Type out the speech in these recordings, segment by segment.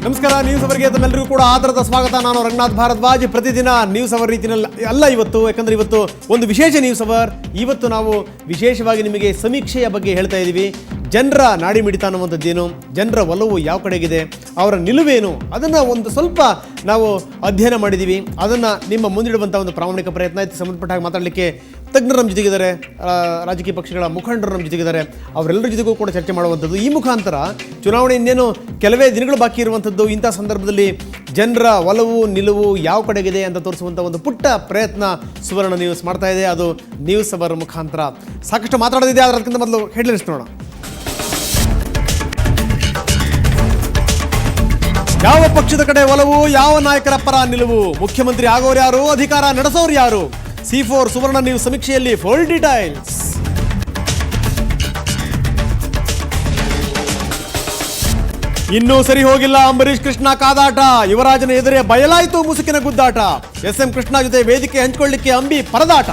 ನಮಸ್ಕಾರ. ನ್ಯೂಸ್ ಅವರ್ಗೆ ತಮ್ಮೆಲ್ಲರಿಗೂ ಕೂಡ ಆಧಾರದ ಸ್ವಾಗತ. ನಾನು ರಂಗನಾಥ್ ಭಾರದ್ವಾಜ್. ಪ್ರತಿದಿನ ನ್ಯೂಸ್ ಅವರ್ ರೀತಿಯಲ್ಲಿ ಅಲ್ಲ ಇವತ್ತು, ಯಾಕಂದರೆ ಇವತ್ತು ಒಂದು ವಿಶೇಷ ನ್ಯೂಸ್ ಅವರ್. ಇವತ್ತು ನಾವು ವಿಶೇಷವಾಗಿ ನಿಮಗೆ ಸಮೀಕ್ಷೆಯ ಬಗ್ಗೆ ಹೇಳ್ತಾ ಇದ್ದೀವಿ. ಜನರ ನಾಡಿ ಮಿಡಿತ ಅನ್ನುವಂಥದ್ದೇನು, ಜನರ ಒಲವು ಯಾವ ಕಡೆಗಿದೆ, ಅವರ ನಿಲುವೇನು, ಅದನ್ನು ಒಂದು ಸ್ವಲ್ಪ ನಾವು ಅಧ್ಯಯನ ಮಾಡಿದ್ದೀವಿ. ಅದನ್ನು ನಿಮ್ಮ ಮುಂದಿಡುವಂಥ ಒಂದು ಪ್ರಾಮಾಣಿಕ ಪ್ರಯತ್ನ. ಇದಕ್ಕೆ ಸಂಬಂಧಪಟ್ಟ ಹಾಗೆ ಮಾತಾಡಲಿಕ್ಕೆ ತಜ್ಞರು ನಮ್ಮ ಜೊತೆಗಿದ್ದಾರೆ, ರಾಜಕೀಯ ಪಕ್ಷಗಳ ಮುಖಂಡರು ನಮ್ಮ ಜೊತೆಗಿದ್ದಾರೆ. ಅವರೆಲ್ಲರ ಜೊತೆಗೂ ಕೂಡ ಚರ್ಚೆ ಮಾಡುವಂಥದ್ದು. ಈ ಮುಖಾಂತರ ಚುನಾವಣೆ ಇನ್ನೇನು ಕೆಲವೇ ದಿನಗಳು ಬಾಕಿ ಇರುವಂಥದ್ದು. ಇಂಥ ಸಂದರ್ಭದಲ್ಲಿ ಜನರ ಒಲವು ನಿಲುವು ಯಾವ ಕಡೆಗಿದೆ ಅಂತ ತೋರಿಸುವಂಥ ಒಂದು ಪುಟ್ಟ ಪ್ರಯತ್ನ ಸುವರ್ಣ ನ್ಯೂಸ್ ಮಾಡ್ತಾ ಇದೆ. ಅದು ನ್ಯೂಸ್ ಅವರ್ ಮುಖಾಂತರ ಸಾಕಷ್ಟು ಮಾತಾಡೋದಿದೆ. ಅದಕ್ಕಿಂತ ಮೊದಲು ಹೆಡ್ಲೈನ್ಸ್ ನೋಡೋಣ. ಯಾವ ಪಕ್ಷದ ಕಡೆ ಒಲವು, ಯಾವ ನಾಯಕರ ಪರ ನಿಲುವು, ಮುಖ್ಯಮಂತ್ರಿ ಆಗೋರು ಯಾರು, ಅಧಿಕಾರ ನಡೆಸೋರು ಯಾರು? C4 ಸುವರ್ಣ ನ್ಯೂಸ್ ಸಮೀಕ್ಷೆಯಲ್ಲಿ ಫುಲ್ ಡೀಟೈಲ್ಸ್. ಇನ್ನೂ ಸರಿ ಹೋಗಿಲ್ಲ ಅಂಬರೀಶ್ ಕೃಷ್ಣ ಕಾದಾಟ. ಯುವರಾಜನ ಎದುರೇ ಬಯಲಾಯಿತು ಮುಸುಕಿನ ಗುದ್ದಾಟ. SM ಕೃಷ್ಣ ಜೊತೆ ವೇದಿಕೆ ಹಂಚಿಕೊಳ್ಳಿಕ್ಕೆ ಅಂಬಿ ಪರದಾಟ.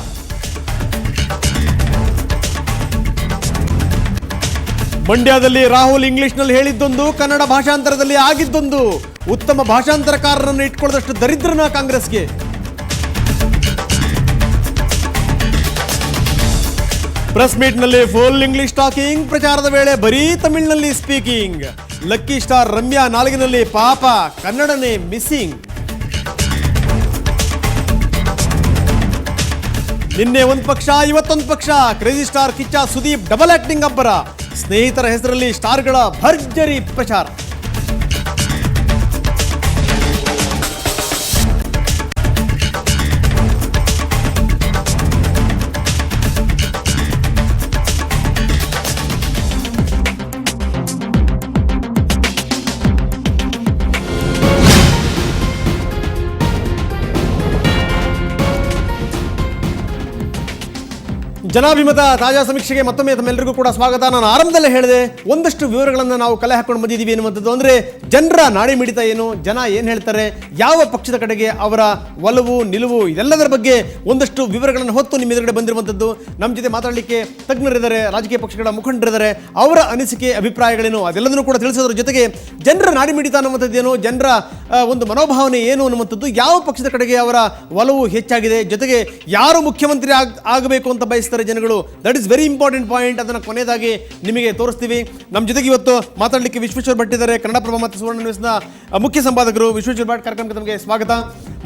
ಮಂಡ್ಯದಲ್ಲಿ ರಾಹುಲ್ ಇಂಗ್ಲಿಷ್ನಲ್ಲಿ ಹೇಳಿದ್ದೊಂದು, ಕನ್ನಡ ಭಾಷಾಂತರದಲ್ಲಿ ಆಗಿದ್ದೊಂದು. ಉತ್ತಮ ಭಾಷಾಂತರಕಾರರನ್ನು ಇಟ್ಕೊಳ್ಳದಷ್ಟು ದರಿದ್ರನ ಕಾಂಗ್ರೆಸ್ಗೆ. ಪ್ರೆಸ್ ಮೀಟ್ನಲ್ಲಿ ಫುಲ್ ಇಂಗ್ಲಿಷ್ ಟಾಕಿಂಗ್, ಪ್ರಚಾರದ ವೇಳೆ ಬರೀ ತಮಿಳಿನಲ್ಲಿ ಸ್ಪೀಕಿಂಗ್. ಲಕ್ಕಿ ಸ್ಟಾರ್ ರಮ್ಯಾ ನಾಲಿಗೆನಲ್ಲಿ ಪಾಪ ಕನ್ನಡನೇ ಮಿಸ್ಸಿಂಗ್. ನಿನ್ನೆ ಒಂದು ಪಕ್ಷ ಇವತ್ತೊಂದು ಪಕ್ಷ. Crazy star Kichcha Sudeep double acting ಅಬ್ಬರ. ಸ್ನೇಹಿತರ ಹೆಸರಲ್ಲಿ ಸ್ಟಾರ್ಗಳ ಭರ್ಜರಿ ಪ್ರಚಾರ. ಜನಾಭಿಮತ ತಾಜಾ ಸಮೀಕ್ಷೆಗೆ ಮತ್ತೊಮ್ಮೆ ತಮ್ಮೆಲ್ಲರಿಗೂ ಕೂಡ ಸ್ವಾಗತ. ನಾನು ಆರಂಭದಲ್ಲೇ ಹೇಳಿದೆ, ಒಂದಷ್ಟು ವಿವರಗಳನ್ನು ನಾವು ಕಲೆ ಹಾಕೊಂಡು ಬಂದಿದ್ದೀವಿ ಎನ್ನುವಂಥದ್ದು. ಅಂದರೆ ಜನರ ನಾಡಿ ಮಿಡಿತ ಏನು, ಜನ ಏನು ಹೇಳ್ತಾರೆ, ಯಾವ ಪಕ್ಷದ ಕಡೆಗೆ ಅವರ ಒಲವು ನಿಲುವು, ಇದೆಲ್ಲದರ ಬಗ್ಗೆ ಒಂದಷ್ಟು ವಿವರಗಳನ್ನು ಹೊತ್ತು ನಿಮ್ಮ ಎದುರುಗಡೆ ಬಂದಿರುವಂಥದ್ದು. ನಮ್ಮ ಜೊತೆ ಮಾತಾಡಲಿಕ್ಕೆ ತಜ್ಞರಿದ್ದಾರೆ, ರಾಜಕೀಯ ಪಕ್ಷಗಳ ಮುಖಂಡರಿದ್ದಾರೆ. ಅವರ ಅನಿಸಿಕೆ ಅಭಿಪ್ರಾಯಗಳೇನು ಅದೆಲ್ಲದನ್ನು ಕೂಡ ತಿಳಿಸೋದ್ರ ಜೊತೆಗೆ ಜನರ ನಾಡಿ ಮಿಡಿತ ಅನ್ನುವಂಥದ್ದೇನು, ಜನರ ಒಂದು ಮನೋಭಾವನೆ ಏನು ಅನ್ನುವಂಥದ್ದು, ಯಾವ ಪಕ್ಷದ ಕಡೆಗೆ ಅವರ ಒಲವು ಹೆಚ್ಚಾಗಿದೆ, ಜೊತೆಗೆ ಯಾರು ಮುಖ್ಯಮಂತ್ರಿ ಆಗಬೇಕು ಅಂತ ಬಯಸ್ತಾರೆ ಜನಗಳು. That is very important point. ಅದನ್ನು ಕೊನೆಯದಾಗಿ ನಿಮಗೆ ತೋರಿಸ್ತೀವಿ. ನಮ್ಮ ಜೊತೆಗೆ ಇವತ್ತು ಮಾತಾಡಲಿಕ್ಕೆ ವಿಶ್ವೇಶ್ವರ್ ಭಟ್ ಇದ್ದಾರೆ, ಕನ್ನಡಪ್ರಭ ಮತ್ತು ಸುವರ್ಣ ನ್ಯೂಸ್ನ ಮುಖ್ಯ ಸಂಪಾದಕರು. ವಿಶ್ವೇಶ್ವರ್ ಭಟ್, ಕಾರ್ಯಕ್ರಮಕ್ಕೆ ತಮಗೆ ಸ್ವಾಗತ.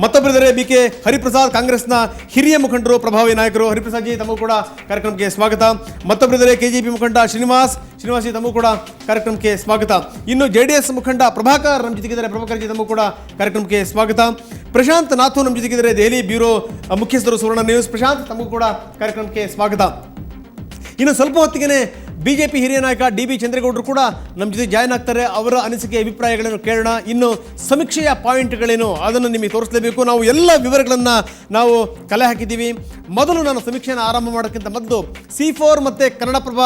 ಮತ್ತೊಬ್ಬರಿದ್ದಾರೆ BK ಹರಿಪ್ರಸಾದ್, ಕಾಂಗ್ರೆಸ್ನ ಹಿರಿಯ ಮುಖಂಡರು, ಪ್ರಭಾವಿ ನಾಯಕರು. ಹರಿಪ್ರಸಾದ್ ಜಿ, ತಮಗೂ ಕೂಡ ಕಾರ್ಯಕ್ರಮಕ್ಕೆ ಸ್ವಾಗತ. ಮತ್ತೊಬ್ಬರಿದ್ದಾರೆ KJP ಮುಖಂಡ ಶ್ರೀನಿವಾಸ್ ಜಿ, ತಮಗೂ ಕೂಡ ಕಾರ್ಯಕ್ರಮಕ್ಕೆ ಸ್ವಾಗತ. ಇನ್ನು JDS ಮುಖಂಡ ಪ್ರಭಾಕರ್ ನಮ್ಮ ಜೊತೆಗಿದ್ದಾರೆ. ಪ್ರಭಾಕರ್ ಜಿ, ತಮಗೂ ಕೂಡ ಕಾರ್ಯಕ್ರಮಕ್ಕೆ ಸ್ವಾಗತ. ಪ್ರಶಾಂತ್ ನಾಥು ನಮ್ಮ ಜೊತೆಗಿದ್ದಾರೆ, ದೆಹಲಿ ಬ್ಯೂರೋ ಮುಖ್ಯಸ್ಥರು, ಸುವರ್ಣ ನ್ಯೂಸ್. ಪ್ರಶಾಂತ್, ತಮಗೂ ಕೂಡ ಕಾರ್ಯಕ್ರಮಕ್ಕೆ ಸ್ವಾಗತ. ಇನ್ನು ಸ್ವಲ್ಪ ಹೊತ್ತಿಗೆ BJP ಹಿರಿಯ ನಾಯಕ DB ಚಂದ್ರೇಗೌಡರು ಕೂಡ ನಮ್ಮ ಜೊತೆ ಜಾಯ್ನ್ ಆಗ್ತಾರೆ. ಅವರ ಅನಿಸಿಕೆ ಅಭಿಪ್ರಾಯಗಳನ್ನು ಕೇಳೋಣ. ಇನ್ನು ಸಮೀಕ್ಷೆಯ ಪಾಯಿಂಟ್ಗಳೇನು ಅದನ್ನು ನಿಮಗೆ ತೋರಿಸಲೇಬೇಕು. ನಾವು ಎಲ್ಲ ವಿವರಗಳನ್ನು ನಾವು ಕಲೆ ಹಾಕಿದ್ದೀವಿ. ಮೊದಲು ನಾನು ಸಮೀಕ್ಷೆಯನ್ನು ಆರಂಭ ಮಾಡೋಕ್ಕಿಂತ ಮೊದಲು C4 ಮತ್ತು ಕನ್ನಡಪ್ರಭ,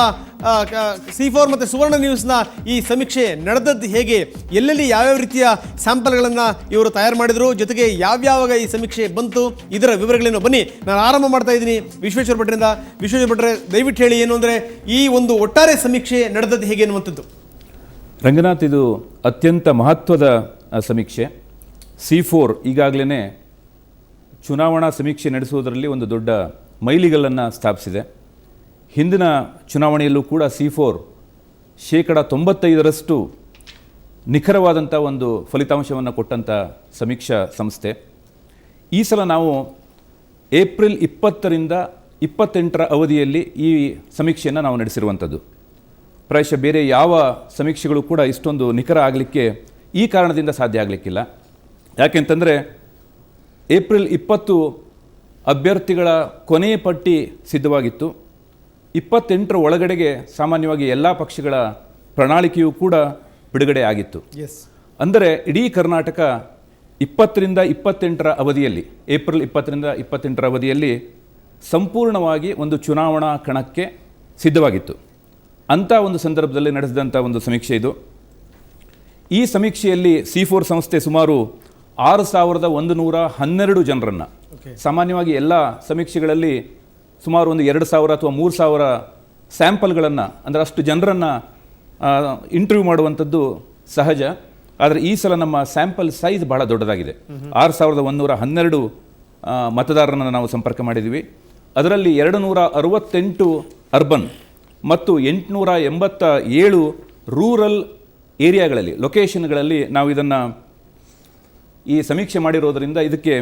C4 ಮತ್ತು ಸುವರ್ಣ ನ್ಯೂಸ್ನ ಈ ಸಮೀಕ್ಷೆ ನಡೆದದ್ದು ಹೇಗೆ, ಎಲ್ಲೆಲ್ಲಿ ಯಾವ್ಯಾವ ರೀತಿಯ ಸ್ಯಾಂಪಲ್ಗಳನ್ನು ಇವರು ತಯಾರು ಮಾಡಿದರು, ಜೊತೆಗೆ ಯಾವ್ಯಾವಾಗ ಈ ಸಮೀಕ್ಷೆ ಬಂತು, ಇದರ ವಿವರಗಳೇನು, ಬನ್ನಿ ನಾನು ಆರಂಭ ಮಾಡ್ತಾ ಇದ್ದೀನಿ ವಿಶ್ವೇಶ್ವರ್ ಭಟ್ರಿಂದ. ವಿಶ್ವೇಶ್ವರ್ ಭಟ್ರೆ, ದಯವಿಟ್ಟು ಹೇಳಿ, ಏನು ಅಂದರೆ ಈ ಒಂದು ಒಟ್ಟಾರೆ ಸಮೀಕ್ಷೆ ನಡೆದದ್ದು ಹೇಗೆ ಅನ್ನುವಂಥದ್ದು. ರಂಗನಾಥ್, ಇದು ಅತ್ಯಂತ ಮಹತ್ವದ ಸಮೀಕ್ಷೆ. C4 ಈಗಾಗಲೇ ಚುನಾವಣಾ ಸಮೀಕ್ಷೆ ನಡೆಸುವುದರಲ್ಲಿ ಒಂದು ದೊಡ್ಡ ಮೈಲಿಗಲ್ಲನ್ನು ಸ್ಥಾಪಿಸಿದೆ. ಹಿಂದಿನ ಚುನಾವಣೆಯಲ್ಲೂ ಕೂಡ C4 95% ನಿಖರವಾದಂಥ ಒಂದು ಫಲಿತಾಂಶವನ್ನು ಕೊಟ್ಟಂಥ ಸಮೀಕ್ಷಾ ಸಂಸ್ಥೆ. ಈ ಸಲ ನಾವು ಏಪ್ರಿಲ್ 20ರಿಂದ 28ರ ಅವಧಿಯಲ್ಲಿ ಈ ಸಮೀಕ್ಷೆಯನ್ನು ನಾವು ನಡೆಸಿರುವಂಥದ್ದು. ಪ್ರಾಯಶಃ ಬೇರೆ ಯಾವ ಸಮೀಕ್ಷೆಗಳು ಕೂಡ ಇಷ್ಟೊಂದು ನಿಖರ ಆಗಲಿಕ್ಕೆ ಈ ಕಾರಣದಿಂದ ಸಾಧ್ಯ ಆಗಲಿಕ್ಕಿಲ್ಲ. ಯಾಕೆಂತಂದರೆ ಏಪ್ರಿಲ್ 20 ಅಭ್ಯರ್ಥಿಗಳ ಕೊನೆಯ ಪಟ್ಟಿ ಸಿದ್ಧವಾಗಿತ್ತು. 28ರ ಒಳಗಡೆಗೆ ಸಾಮಾನ್ಯವಾಗಿ ಎಲ್ಲ ಪಕ್ಷಗಳ ಪ್ರಣಾಳಿಕೆಯೂ ಕೂಡ ಬಿಡುಗಡೆ ಆಗಿತ್ತು. ಅಂದರೆ ಇಡೀ ಕರ್ನಾಟಕ 20ರಿಂದ 28ರ ಅವಧಿಯಲ್ಲಿ, ಏಪ್ರಿಲ್ 20ರಿಂದ 28ರ ಅವಧಿಯಲ್ಲಿ ಸಂಪೂರ್ಣವಾಗಿ ಒಂದು ಚುನಾವಣಾ ಕಣಕ್ಕೆ ಸಿದ್ಧವಾಗಿತ್ತು. ಅಂಥ ಒಂದು ಸಂದರ್ಭದಲ್ಲಿ ನಡೆಸಿದಂಥ ಒಂದು ಸಮೀಕ್ಷೆ ಇದು. ಈ ಸಮೀಕ್ಷೆಯಲ್ಲಿ C4 ಸಂಸ್ಥೆ ಸುಮಾರು 6112 ಜನರನ್ನು, ಸಾಮಾನ್ಯವಾಗಿ ಎಲ್ಲ ಸಮೀಕ್ಷೆಗಳಲ್ಲಿ ಸುಮಾರು ಒಂದು 2000 ಅಥವಾ 3000 ಸ್ಯಾಂಪಲ್ಗಳನ್ನು, ಅಂದರೆ ಅಷ್ಟು ಜನರನ್ನು ಇಂಟರ್ವ್ಯೂ ಮಾಡುವಂಥದ್ದು ಸಹಜ. ಆದರೆ ಈ ಸಲ ನಮ್ಮ ಸ್ಯಾಂಪಲ್ ಸೈಜ್ ಬಹಳ ದೊಡ್ಡದಾಗಿದೆ. 6112 ಮತದಾರರನ್ನು ನಾವು ಸಂಪರ್ಕ ಮಾಡಿದ್ದೀವಿ. ಅದರಲ್ಲಿ 268 ಅರ್ಬನ್ ಮತ್ತು 887 ರೂರಲ್ ಏರಿಯಾಗಳಲ್ಲಿ, ಲೊಕೇಶನ್ಗಳಲ್ಲಿ ನಾವು ಇದನ್ನು ಈ ಸಮೀಕ್ಷೆ ಮಾಡಿರೋದರಿಂದ ಇದಕ್ಕೆ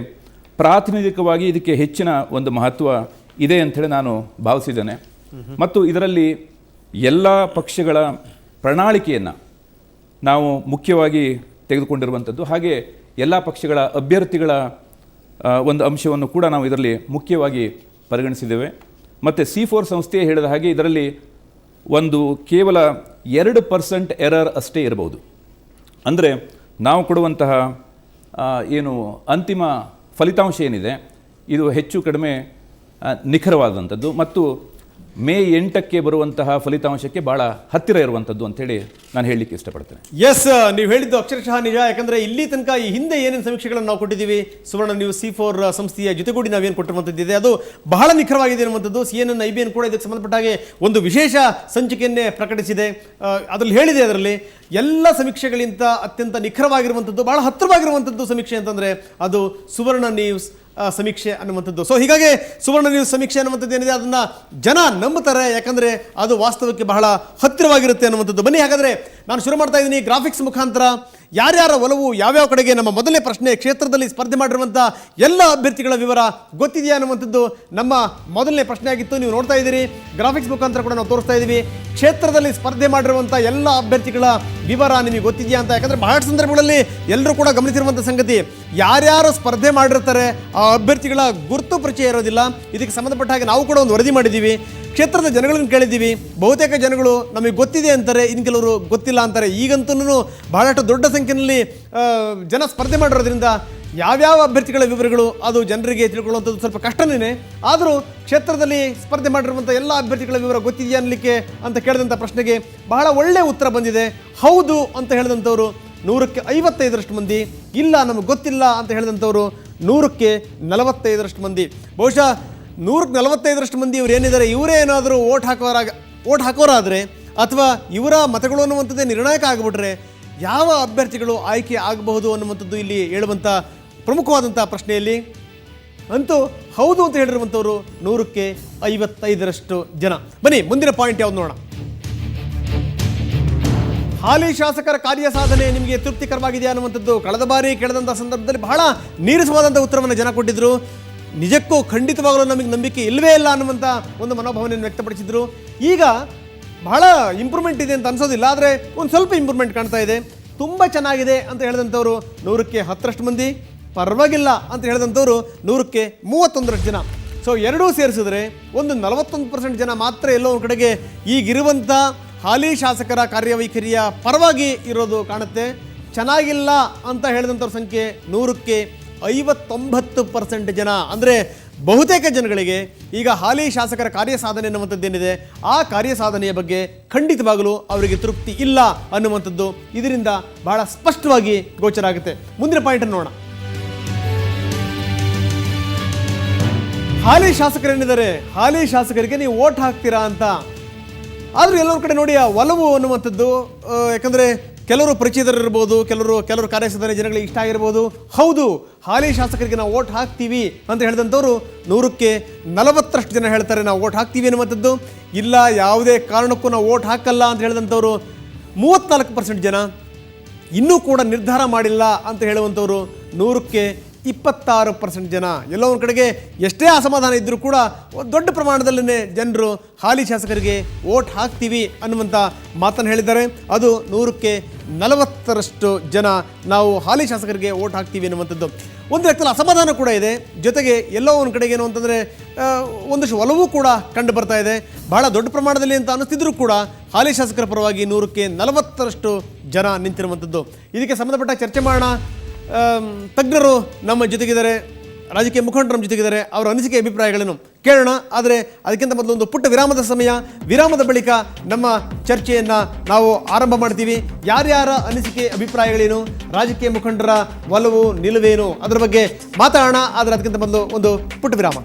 ಪ್ರಾತಿನಿಧಿಕವಾಗಿ ಇದಕ್ಕೆ ಹೆಚ್ಚಿನ ಒಂದು ಮಹತ್ವ ಇದೆ ಅಂಥೇಳಿ ನಾನು ಭಾವಿಸಿದ್ದೇನೆ. ಮತ್ತು ಇದರಲ್ಲಿ ಎಲ್ಲ ಪಕ್ಷಗಳ ಪ್ರಣಾಳಿಕೆಯನ್ನು ನಾವು ಮುಖ್ಯವಾಗಿ ತೆಗೆದುಕೊಂಡಿರುವಂಥದ್ದು, ಹಾಗೆ ಎಲ್ಲ ಪಕ್ಷಗಳ ಅಭ್ಯರ್ಥಿಗಳ ಒಂದು ಅಂಶವನ್ನು ಕೂಡ ನಾವು ಇದರಲ್ಲಿ ಮುಖ್ಯವಾಗಿ ಪರಿಗಣಿಸಿದ್ದೇವೆ. ಮತ್ತು C4 ಸಂಸ್ಥೆ ಹೇಳಿದ ಹಾಗೆ ಇದರಲ್ಲಿ ಒಂದು ಕೇವಲ 2% ಎರರ್ ಅಷ್ಟೇ ಇರಬಹುದು. ಅಂದರೆ ನಾವು ಕೊಡುವಂತಹ ಏನು ಅಂತಿಮ ಫಲಿತಾಂಶ ಏನಿದೆ ಇದು ಹೆಚ್ಚು ಕಡಿಮೆ ನಿಖರವಾದಂಥದ್ದು ಮತ್ತು ಮೇ 8ಕ್ಕೆ ಬರುವಂತಹ ಫಲಿತಾಂಶಕ್ಕೆ ಬಹಳ ಹತ್ತಿರ ಇರುವಂಥದ್ದು ಅಂತೇಳಿ ನಾನು ಹೇಳಲಿಕ್ಕೆ ಇಷ್ಟಪಡ್ತೇನೆ. ಎಸ್, ನೀವು ಹೇಳಿದ್ದು ಅಕ್ಷರಶಃ ನಿಜ. ಯಾಕಂದರೆ ಇಲ್ಲಿ ತನಕ ಈ ಹಿಂದೆ ಏನೇನು ಸಮೀಕ್ಷೆಗಳನ್ನು ನಾವು ಕೊಟ್ಟಿದ್ದೀವಿ, ಸುವರ್ಣ ನ್ಯೂಸ್ C4 ಸಂಸ್ಥೆಯ ಜೊತೆಗೂಡಿ ನಾವೇನು ಕೊಟ್ಟಿರುವಂಥದ್ದಿದೆ ಅದು ಬಹಳ ನಿಖರವಾಗಿದೆ ಅನ್ನುವಂಥದ್ದು. CNN IBN ಕೂಡ ಇದಕ್ಕೆ ಸಂಬಂಧಪಟ್ಟ ಹಾಗೆ ಒಂದು ವಿಶೇಷ ಸಂಚಿಕೆಯನ್ನೇ ಪ್ರಕಟಿಸಿದೆ. ಅದರಲ್ಲಿ ಹೇಳಿದೆ, ಅದರಲ್ಲಿ ಎಲ್ಲ ಸಮೀಕ್ಷೆಗಳಿಂದ ಅತ್ಯಂತ ನಿಖರವಾಗಿರುವಂಥದ್ದು, ಬಹಳ ಹತ್ತಿರವಾಗಿರುವಂಥದ್ದು ಸಮೀಕ್ಷೆ ಅಂತಂದರೆ ಅದು ಸುವರ್ಣ ನ್ಯೂಸ್ ಸಮೀಕ್ಷೆ ಅನ್ನುವಂಥದ್ದು. ಸೊ ಹೀಗಾಗಿ ಸುವರ್ಣ ನ್ಯೂಸ್ ಸಮೀಕ್ಷೆ ಅನ್ನುವಂಥದ್ದು ಏನಿದೆ ಅದನ್ನು ಜನ ನಂಬುತ್ತಾರೆ, ಯಾಕಂದರೆ ಅದು ವಾಸ್ತವಕ್ಕೆ ಬಹಳ ಹತ್ತಿರವಾಗಿರುತ್ತೆ ಅನ್ನುವಂಥದ್ದು. ಬನ್ನಿ ಹಾಗಾದರೆ ನಾನು ಶುರು ಮಾಡ್ತಾ ಇದ್ದೀನಿ ಗ್ರಾಫಿಕ್ಸ್ ಮುಖಾಂತರ. ಯಾರ್ಯಾರ ಒಲವು ಯಾವ್ಯಾವ ಕಡೆಗೆ, ನಮ್ಮ ಮೊದಲನೇ ಪ್ರಶ್ನೆ, ಕ್ಷೇತ್ರದಲ್ಲಿ ಸ್ಪರ್ಧೆ ಮಾಡಿರುವಂಥ ಎಲ್ಲ ಅಭ್ಯರ್ಥಿಗಳ ವಿವರ ಗೊತ್ತಿದೆಯಾ ಅನ್ನುವಂಥದ್ದು ನಮ್ಮ ಮೊದಲನೇ ಪ್ರಶ್ನೆ ಆಗಿತ್ತು. ನೀವು ನೋಡ್ತಾ ಇದ್ದೀರಿ, ಗ್ರಾಫಿಕ್ಸ್ ಮುಖಾಂತರ ಕೂಡ ನಾವು ತೋರಿಸ್ತಾ ಇದ್ದೀವಿ. ಕ್ಷೇತ್ರದಲ್ಲಿ ಸ್ಪರ್ಧೆ ಮಾಡಿರುವಂಥ ಎಲ್ಲ ಅಭ್ಯರ್ಥಿಗಳ ವಿವರ ನಿಮಗೆ ಗೊತ್ತಿದೆಯಾ ಅಂತ. ಯಾಕಂದರೆ ಬಹಳಷ್ಟು ಸಂದರ್ಭಗಳಲ್ಲಿ ಎಲ್ಲರೂ ಕೂಡ ಗಮನಿಸಿರುವಂಥ ಸಂಗತಿ, ಯಾರ್ಯಾರು ಸ್ಪರ್ಧೆ ಮಾಡಿರ್ತಾರೆ ಆ ಅಭ್ಯರ್ಥಿಗಳ ಗುರುತು ಪರಿಚಯ ಇರೋದಿಲ್ಲ. ಇದಕ್ಕೆ ಸಂಬಂಧಪಟ್ಟ ಹಾಗೆ ನಾವು ಕೂಡ ಒಂದು ವರದಿ ಮಾಡಿದ್ದೀವಿ. ಕ್ಷೇತ್ರದ ಜನಗಳನ್ನು ಕೇಳಿದ್ದೀವಿ. ಬಹುತೇಕ ಜನಗಳು ನಮಗೆ ಗೊತ್ತಿದೆ ಅಂತಾರೆ, ಇನ್ನು ಕೆಲವರು ಗೊತ್ತಿಲ್ಲ ಅಂತಾರೆ. ಈಗಂತೂ ಬಹಳಷ್ಟು ದೊಡ್ಡ ಸಂಖ್ಯೆಯಲ್ಲಿ ಜನ ಸ್ಪರ್ಧೆ ಮಾಡಿರೋದ್ರಿಂದ ಯಾವ್ಯಾವ ಅಭ್ಯರ್ಥಿಗಳ ವಿವರಗಳು ಅದು ಜನರಿಗೆ ತಿಳ್ಕೊಳ್ಳುವಂಥದ್ದು ಸ್ವಲ್ಪ ಕಷ್ಟನೇ. ಆದರೂ ಕ್ಷೇತ್ರದಲ್ಲಿ ಸ್ಪರ್ಧೆ ಮಾಡಿರುವಂಥ ಎಲ್ಲ ಅಭ್ಯರ್ಥಿಗಳ ವಿವರ ಗೊತ್ತಿದೆಯಾ ಅನ್ನಲಿಕ್ಕೆ ಅಂತ ಕೇಳಿದಂಥ ಪ್ರಶ್ನೆಗೆ ಬಹಳ ಒಳ್ಳೆಯ ಉತ್ತರ ಬಂದಿದೆ. ಹೌದು ಅಂತ ಹೇಳಿದಂಥವ್ರು 100ಕ್ಕೆ 55ರಷ್ಟು ಮಂದಿ, ಇಲ್ಲ ನಮಗೆ ಗೊತ್ತಿಲ್ಲ ಅಂತ ಹೇಳಿದಂಥವ್ರು 100ಕ್ಕೆ 45ರಷ್ಟು ಮಂದಿ. ಬಹುಶಃ 100ಕ್ಕೆ 45ರಷ್ಟು ಮಂದಿ ಇವರು ಏನಿದ್ದಾರೆ, ಇವರೇ ಏನಾದರೂ ಓಟ್ ಹಾಕೋರಾದರೆ ಅಥವಾ ಇವರ ಮತಗಳು ಅನ್ನುವಂಥದ್ದೇ ನಿರ್ಣಾಯಕ ಆಗಿಬಿಟ್ರೆ ಯಾವ ಅಭ್ಯರ್ಥಿಗಳು ಆಯ್ಕೆ ಆಗಬಹುದು ಅನ್ನುವಂಥದ್ದು ಇಲ್ಲಿ ಹೇಳುವಂಥ ಪ್ರಮುಖವಾದಂಥ ಪ್ರಶ್ನೆಯಲ್ಲಿ ಅಂತೂ ಹೌದು ಅಂತ ಹೇಳಿರುವಂಥವ್ರು 100ಕ್ಕೆ 55ರಷ್ಟು ಜನ. ಬನ್ನಿ ಮುಂದಿನ ಪಾಯಿಂಟ್ ಯಾವ್ದು ನೋಡೋಣ. ಹಾಲಿ ಶಾಸಕರ ಕಾರ್ಯಸಾಧನೆ ನಿಮಗೆ ತೃಪ್ತಿಕರವಾಗಿದೆ ಅನ್ನುವಂಥದ್ದು ಕಳೆದ ಬಾರಿ ಕೇಳಿದಂಥ ಸಂದರ್ಭದಲ್ಲಿ ಬಹಳ ನೀರಸವಾದಂಥ ಉತ್ತರವನ್ನು ಜನ ಕೊಟ್ಟಿದ್ದರು. ನಿಜಕ್ಕೂ ಖಂಡಿತವಾಗಲೂ ನಮಗೆ ನಂಬಿಕೆ ಇಲ್ಲವೇ ಇಲ್ಲ ಅನ್ನುವಂಥ ಒಂದು ಮನೋಭಾವನೆಯನ್ನು ವ್ಯಕ್ತಪಡಿಸಿದರು. ಈಗ ಬಹಳ ಇಂಪ್ರೂವ್ಮೆಂಟ್ ಇದೆ ಅಂತ ಅನ್ಸೋದಿಲ್ಲ, ಆದರೆ ಒಂದು ಸ್ವಲ್ಪ ಇಂಪ್ರೂವ್ಮೆಂಟ್ ಕಾಣ್ತಾ ಇದೆ. ತುಂಬ ಚೆನ್ನಾಗಿದೆ ಅಂತ ಹೇಳಿದಂಥವ್ರು 100ಕ್ಕೆ 10ರಷ್ಟು ಮಂದಿ, ಪರವಾಗಿಲ್ಲ ಅಂತ ಹೇಳಿದಂಥವ್ರು 100ಕ್ಕೆ 31ರಷ್ಟು ಜನ. ಸೊ ಎರಡೂ ಸೇರಿಸಿದ್ರೆ ಒಂದು 41% ಜನ ಮಾತ್ರ ಎಲ್ಲೋ ಒಂದು ಕಡೆಗೆ ಈಗಿರುವಂಥ ಹಾಲಿ ಶಾಸಕರ ಕಾರ್ಯವೈಖರಿಯ ಪರವಾಗಿ ಇರೋದು ಕಾಣುತ್ತೆ. ಚೆನ್ನಾಗಿಲ್ಲ ಅಂತ ಹೇಳಿದಂಥವ್ರ ಸಂಖ್ಯೆ 100ಕ್ಕೆ 59% ಜನ. ಅಂದರೆ ಬಹುತೇಕ ಜನಗಳಿಗೆ ಈಗ ಹಾಲಿ ಶಾಸಕರ ಕಾರ್ಯಸಾಧನೆ ಅನ್ನುವಂಥದ್ದೇನಿದೆ ಆ ಕಾರ್ಯಸಾಧನೆಯ ಬಗ್ಗೆ ಖಂಡಿತವಾಗಲೂ ಅವರಿಗೆ ತೃಪ್ತಿ ಇಲ್ಲ ಅನ್ನುವಂಥದ್ದು ಇದರಿಂದ ಬಹಳ ಸ್ಪಷ್ಟವಾಗಿ ಗೋಚರ ಆಗುತ್ತೆ. ಮುಂದಿನ ಪಾಯಿಂಟನ್ನು ನೋಡೋಣ. ಹಾಲಿ ಶಾಸಕರೇನಿದ್ದಾರೆ, ಹಾಲಿ ಶಾಸಕರಿಗೆ ನೀವು ವೋಟ್ ಹಾಕ್ತೀರಾ ಅಂತ. ಆದರೂ ಎಲ್ಲರ ಕಡೆ ನೋಡಿ ಆ ಒಲವು ಅನ್ನುವಂಥದ್ದು, ಯಾಕಂದರೆ ಕೆಲವರು ಪರಿಚಯದಲ್ಲಿರ್ಬೋದು, ಕೆಲವರು ಕಾರ್ಯಸಾಧನೆ ಜನಗಳಿಗೆ ಇಷ್ಟ ಆಗಿರ್ಬೋದು. ಹೌದು, ಹಾಲಿ ಶಾಸಕರಿಗೆ ನಾವು ವೋಟ್ ಹಾಕ್ತೀವಿ ಅಂತ ಹೇಳಿದಂಥವ್ರು 100ಕ್ಕೆ 40ರಷ್ಟು ಜನ ಹೇಳ್ತಾರೆ ನಾವು ವೋಟ್ ಹಾಕ್ತೀವಿ ಅನ್ನುವಂಥದ್ದು. ಇಲ್ಲ, ಯಾವುದೇ ಕಾರಣಕ್ಕೂ ನಾವು ವೋಟ್ ಹಾಕಲ್ಲ ಅಂತ ಹೇಳಿದಂಥವ್ರು 34% ಜನ. ಇನ್ನೂ ಕೂಡ ನಿರ್ಧಾರ ಮಾಡಿಲ್ಲ ಅಂತ ಹೇಳುವಂಥವ್ರು 100ಕ್ಕೆ 26% ಜನ. ಎಲ್ಲೋ ಒಂದು ಕಡೆಗೆ ಎಷ್ಟೇ ಅಸಮಾಧಾನ ಇದ್ದರೂ ಕೂಡ ದೊಡ್ಡ ಪ್ರಮಾಣದಲ್ಲೇ ಜನರು ಹಾಲಿ ಶಾಸಕರಿಗೆ ವೋಟ್ ಹಾಕ್ತೀವಿ ಅನ್ನುವಂಥ ಮಾತನ್ನು ಹೇಳಿದ್ದಾರೆ. ಅದು 100ಕ್ಕೆ 40ರಷ್ಟು ಜನ ನಾವು ಹಾಲಿ ಶಾಸಕರಿಗೆ ವೋಟ್ ಹಾಕ್ತೀವಿ ಅನ್ನುವಂಥದ್ದು. ಒಂದು ಲೆಕ್ಕದಲ್ಲಿ ಅಸಮಾಧಾನ ಕೂಡ ಇದೆ, ಜೊತೆಗೆ ಎಲ್ಲೋ ಒಂದು ಕಡೆಗೆ ಏನು ಅಂತಂದರೆ ಒಂದಷ್ಟು ಒಲವು ಕೂಡ ಕಂಡು ಬರ್ತಾ ಇದೆ. ಬಹಳ ದೊಡ್ಡ ಪ್ರಮಾಣದಲ್ಲಿ ಅಂತ ಅನ್ನಿಸ್ತಿದ್ರು ಕೂಡ ಹಾಲಿ ಶಾಸಕರ ಪರವಾಗಿ 100ಕ್ಕೆ 40ರಷ್ಟು ಜನ ನಿಂತಿರುವಂಥದ್ದು. ಇದಕ್ಕೆ ಸಂಬಂಧಪಟ್ಟ ಚರ್ಚೆ ಮಾಡೋಣ. ತಜ್ಞರು ನಮ್ಮ ಜೊತೆಗಿದ್ದಾರೆ, ರಾಜಕೀಯ ಮುಖಂಡರು ನಮ್ಮ ಜೊತೆಗಿದ್ದಾರೆ. ಅವರ ಅನಿಸಿಕೆ ಅಭಿಪ್ರಾಯಗಳನ್ನು ಕೇಳೋಣ. ಆದರೆ ಅದಕ್ಕಿಂತ ಮೊದಲು ಒಂದು ಪುಟ್ಟ ವಿರಾಮದ ಸಮಯ. ವಿರಾಮದ ಬಳಿಕ ನಮ್ಮ ಚರ್ಚೆಯನ್ನು ನಾವು ಆರಂಭ ಮಾಡ್ತೀವಿ. ಯಾರ್ಯಾರ ಅನಿಸಿಕೆ ಅಭಿಪ್ರಾಯಗಳೇನು, ರಾಜಕೀಯ ಮುಖಂಡರ ಒಲವು ನಿಲುವೇನು, ಅದರ ಬಗ್ಗೆ ಮಾತಾಡೋಣ. ಆದರೆ ಅದಕ್ಕಿಂತ ಮೊದಲು ಒಂದು ಪುಟ್ಟ ವಿರಾಮ.